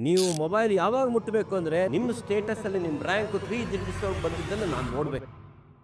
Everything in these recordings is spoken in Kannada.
ನೀವು ಮೊಬೈಲ್ ಯಾವಾಗ ಮುಟ್ಟಬೇಕು ಅಂದ್ರೆ ನಿಮ್ಮ ಸ್ಟೇಟಸ್ ಅಲ್ಲಿ ನಿಮ್ಮ ರ್ಯಾಂಕ್ 3 ಡಿಜಿಟ್ಸ್ ಬಂದಿದ್ದನ್ನು ನಾನು ನೋಡ್ಬೇಕು.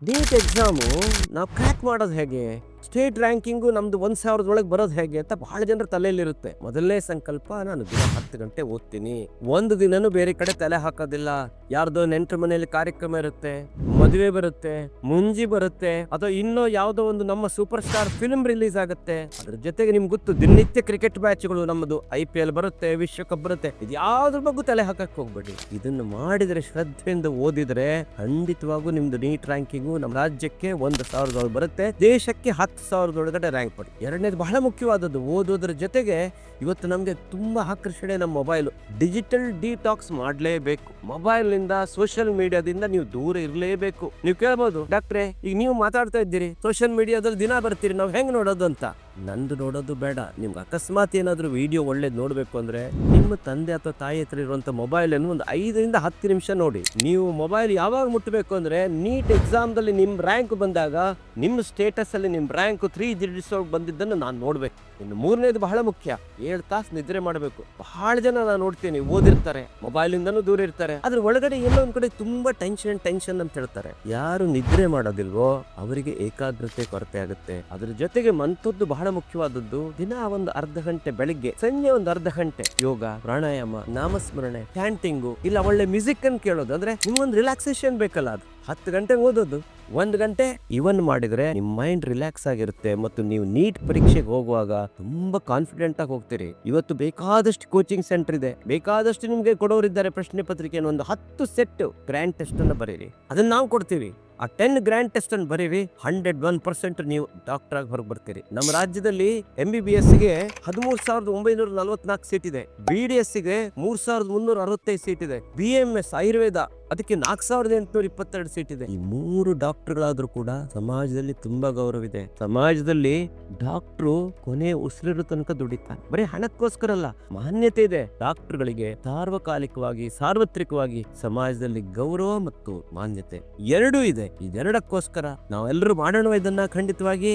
ನೀಟ್ ಎಕ್ಸಾಮು ನಾವು ಕ್ರ್ಯಾಕ್ ಮಾಡೋದು ಹೇಗೆ, ಸ್ಟೇಟ್ ರ್ಯಾಂಕಿಂಗು ನಮ್ದು 1,000 ಒಳಗೆ ಬರೋದು ಹೇಗೆ ಅಂತ ಬಹಳ ಜನರ ತಲೆಯಲ್ಲಿರುತ್ತೆ. ಮೊದಲನೇ ಸಂಕಲ್ಪ, ನಾನು ದಿನ 10 ಗಂಟೆ ಓದ್ತೀನಿ, ಒಂದು ದಿನನೂ ಬೇರೆ ಕಡೆ ತಲೆ ಹಾಕೋದಿಲ್ಲ. ಯಾರ್ದೋ ನೆಂಟರ ಮನೆಯಲ್ಲಿ ಕಾರ್ಯಕ್ರಮ ಇರುತ್ತೆ, ಮದುವೆ ಬರುತ್ತೆ, ಮುಂಜಿ ಬರುತ್ತೆ, ಅಥವಾ ಇನ್ನೂ ಯಾವ್ದೋ ಒಂದು ನಮ್ಮ ಸೂಪರ್ ಸ್ಟಾರ್ ಫಿಲ್ಮ್ ರಿಲೀಸ್ ಆಗುತ್ತೆ, ಅದ್ರ ಜೊತೆಗೆ ನಿಮ್ಗೆ ಗೊತ್ತು ದಿನನಿತ್ಯ ಕ್ರಿಕೆಟ್ ಮ್ಯಾಚ್ಗಳು, ನಮ್ಮದು IPL ಬರುತ್ತೆ, ವಿಶ್ವಕಪ್ ಬರುತ್ತೆ, ಇದು ಯಾವ್ದ್ರ ಬಗ್ಗೆ ತಲೆ ಹಾಕಕ್ ಹೋಗ್ಬೇಡಿ. ಇದನ್ನು ಮಾಡಿದ್ರೆ, ಶ್ರದ್ಧೆಯಿಂದ ಓದಿದ್ರೆ ಖಂಡಿತವಾಗೂ ನಿಮ್ದು ನೀಟ್ ರ್ಯಾಂಕಿಂಗು ನಮ್ಮ ರಾಜ್ಯಕ್ಕೆ 1,000 ಬರುತ್ತೆ, ದೇಶಕ್ಕೆ 10,000 ಒಳಗಡೆ ರ್ಯಾಂಕ್ ಪಡಿ. ಎರಡನೇದು ಬಹಳ ಮುಖ್ಯವಾದದ್ದು, ಓದೋದ್ರ ಜೊತೆಗೆ ಇವತ್ತು ನಮಗೆ ತುಂಬಾ ಆಕರ್ಷಣೆ ನಮ್ಮ ಮೊಬೈಲ್. ಡಿಜಿಟಲ್ ಡಿಟಾಕ್ಸ್ ಮಾಡಲೇಬೇಕು. ಮೊಬೈಲ್ ನಿಂದ, ಸೋಷಿಯಲ್ ಮೀಡಿಯಾದಿಂದ ನೀವು ದೂರ ಇರಲೇಬೇಕು. ನೀವು ಕೇಳ್ಬೋದು, ಡಾಕ್ಟ್ರೆ ಈಗ ನೀವು ಮಾತಾಡ್ತಾ ಇದ್ದೀರಿ, ಸೋಷಿಯಲ್ ಮೀಡಿಯಾದಲ್ಲಿ ದಿನ ಬರ್ತೀರಿ, ನಾವು ಹೆಂಗ್ ನೋಡೋದು ಅಂತ. ನಂದು ನೋಡೋದು ಬೇಡ. ನಿಮ್ಗೆ ಅಕಸ್ಮಾತ್ ಏನಾದ್ರು ವಿಡಿಯೋ ಒಳ್ಳೇದು ನೋಡ್ಬೇಕು ಅಂದ್ರೆ ನಿಮ್ಮ ತಂದೆ ಅಥವಾ ತಾಯಿ ಹತ್ರ ಇರುವಂತ ಮೊಬೈಲ್ ಅನ್ನು ಒಂದು 5 ರಿಂದ 10 ನಿಮಿಷ ನೋಡಿ. ನೀವು ಮೊಬೈಲ್ ಯಾವಾಗ ಮುಟ್ಟಬೇಕು ಅಂದ್ರೆ ನೀಟ್ ಎಕ್ಸಾಮ್ ದಲ್ಲಿ ನಿಮ್ ರ್ಯಾಂಕ್ ಬಂದಾಗ ನಿಮ್ಮ ಸ್ಟೇಟಸ್ ಅಲ್ಲಿ ನಿಮ್ ರ್ಯಾಂಕ್ 3 ಡಿಜಿಟ್ಸ್ ಬಂದಿದ್ದನ್ನು ನಾನು ನೋಡ್ಬೇಕು. ಇನ್ನು ಮೂರನೇದು ಬಹಳ ಮುಖ್ಯ, 7 ತಾಸು ನಿದ್ರೆ ಮಾಡಬೇಕು. ಬಹಳ ಜನ ನಾನು ನೋಡ್ತೀನಿ, ಓದಿರ್ತಾರೆ, ಮೊಬೈಲ್ ಇಂದನೂ ದೂರ ಇರ್ತಾರೆ, ಅದ್ರ ಒಳಗಡೆ ಎಲ್ಲೋ ಒಂದ್ ಕಡೆ ತುಂಬಾ ಟೆನ್ಷನ್ ಅಂತ ಹೇಳ್ತಾರೆ. ಯಾರು ನಿದ್ರೆ ಮಾಡೋದಿಲ್ವೋ ಅವರಿಗೆ ಏಕಾಗ್ರತೆ ಕೊರತೆ ಆಗುತ್ತೆ. ಅದ್ರ ಜೊತೆಗೆ ಮಂತದ್ದು ಬಹಳ ಮುಖ್ಯವಾದದ್ದು, ದಿನ ಒಂದು ಅರ್ಧ ಗಂಟೆ ಬೆಳಿಗ್ಗೆ, ಸಂಜೆ ಒಂದು ಅರ್ಧ ಗಂಟೆ ಯೋಗ, ಪ್ರಾಣಾಯಾಮ, ನಾಮಸ್ಮರಣೆ, ಚಾಂಟಿಂಗು, ಇಲ್ಲ ಒಳ್ಳೆ ಮ್ಯೂಸಿಕ್ ಅನ್ನು ಕೇಳೋದು. ಅಂದ್ರೆ ನಿಮ್ಗೊಂದು ರಿಲ್ಯಾಕ್ಸೇಷನ್ ಬೇಕಲ್ಲ. ಅದು 10 ಗಂಟೆ ಓದೋದು, 1 ಗಂಟೆ ಇವನ್ ಮಾಡಿದ್ರೆ ನಿಮ್ ಮೈಂಡ್ ರಿಲ್ಯಾಕ್ಸ್ ಆಗಿರುತ್ತೆ ಮತ್ತು ನೀವು ನೀಟ್ ಪರೀಕ್ಷೆಗೆ ಹೋಗುವಾಗ ತುಂಬಾ ಕಾನ್ಫಿಡೆಂಟ್ ಆಗಿ ಹೋಗ್ತೀರಿ. ಇವತ್ತು ಬೇಕಾದಷ್ಟು ಕೋಚಿಂಗ್ ಸೆಂಟರ್ ಇದೆ, ಬೇಕಾದಷ್ಟು ನಿಮ್ಗೆ ಕೊಡೋರಿದ್ದಾರೆ. ಪ್ರಶ್ನೆ ಪತ್ರಿಕೆ ಒಂದು 10 ಸೆಟ್ ಗ್ರ್ಯಾಂಡ್ ಟೆಸ್ಟ್ ಅನ್ನು ಬರೀರಿ, ಅದನ್ನ ನಾವು ಕೊಡ್ತೀವಿ. ಆ 10 ಗ್ರ್ಯಾಂಡ್ ಟೆಸ್ಟ್ ಅನ್ನು ಬರೀರಿ, 101% ನೀವು ಡಾಕ್ಟರ್ ಆಗಿ ಹೊರಗೆ ಬರ್ತೀರಿ. ನಮ್ಮ ರಾಜ್ಯದಲ್ಲಿ MBBS ಗೆ 13,944 ಸೀಟ್ ಇದೆ, BDS ಗೆ 3,365 ಸೀಟ್ ಇದೆ, BMS ಆಯುರ್ವೇದ ಅದಕ್ಕೆ 4,822 ಸೀಟ್ ಇದೆ. ಈ 3 ಡಾಕ್ಟರ್ಗಳಾದ್ರೂ ಕೂಡ ಸಮಾಜದಲ್ಲಿ ತುಂಬಾ ಗೌರವ ಇದೆ. ಸಮಾಜದಲ್ಲಿ ಡಾಕ್ಟ್ರು ಕೊನೆ ಉಸಿರಿರೋ ತನಕ ದುಡಿತಾರೆ, ಬರೀ ಹಣಕ್ಕೋಸ್ಕರ ಅಲ್ಲ, ಮಾನ್ಯತೆ ಇದೆ. ಡಾಕ್ಟರ್ಗಳಿಗೆ ಸಾರ್ವಕಾಲಿಕವಾಗಿ, ಸಾರ್ವತ್ರಿಕವಾಗಿ ಸಮಾಜದಲ್ಲಿ ಗೌರವ ಮತ್ತು ಮಾನ್ಯತೆ ಎರಡೂ ಇದೆ. ಇದೆರಡಕ್ಕೋಸ್ಕರ ನಾವೆಲ್ಲರೂ ಮಾಡೋಣ ಇದನ್ನ ಖಂಡಿತವಾಗಿ.